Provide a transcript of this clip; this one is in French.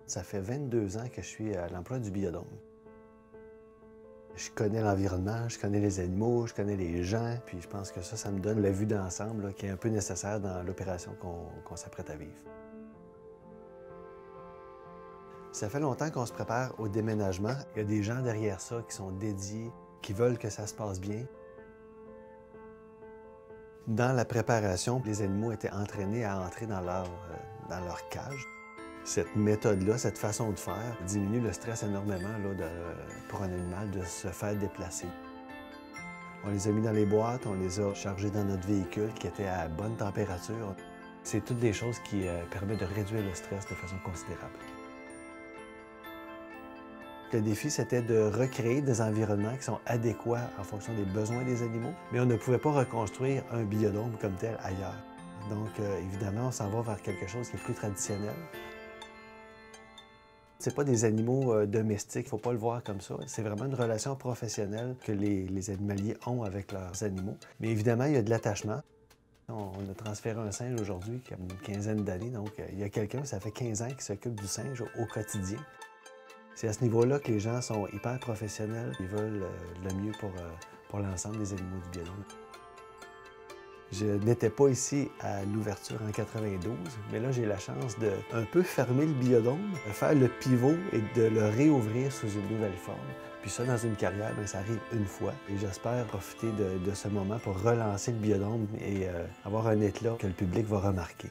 Ça fait 22 ans que je suis à l'emploi du biodôme. Je connais l'environnement, je connais les animaux, je connais les gens, puis je pense que ça me donne la vue d'ensemble qui est un peu nécessaire dans l'opération qu'on s'apprête à vivre. Ça fait longtemps qu'on se prépare au déménagement. Il y a des gens derrière ça qui sont dédiés, qui veulent que ça se passe bien. Dans la préparation, les animaux étaient entraînés à entrer dans leur cage. Cette méthode-là, cette façon de faire, diminue le stress énormément pour un animal de se faire déplacer. On les a mis dans les boîtes, on les a chargés dans notre véhicule qui était à bonne température. C'est toutes des choses qui permettent de réduire le stress de façon considérable. Le défi, c'était de recréer des environnements qui sont adéquats en fonction des besoins des animaux, mais on ne pouvait pas reconstruire un biodôme comme tel ailleurs. Donc, évidemment, on s'en va vers quelque chose qui est plus traditionnel. C'est pas des animaux domestiques, il ne faut pas le voir comme ça. C'est vraiment une relation professionnelle que les animaliers ont avec leurs animaux. Mais évidemment, il y a de l'attachement. On a transféré un singe aujourd'hui qui a une quinzaine d'années, donc il y a quelqu'un, ça fait 15 ans, qui s'occupe du singe au quotidien. C'est à ce niveau-là que les gens sont hyper professionnels. Ils veulent le mieux pour l'ensemble des animaux du biodôme. Je n'étais pas ici à l'ouverture en 92, mais là, j'ai la chance de un peu fermer le biodôme, de faire le pivot et de le réouvrir sous une nouvelle forme. Puis ça, dans une carrière, bien, ça arrive une fois. Et j'espère profiter de ce moment pour relancer le biodôme et avoir un éclat que le public va remarquer.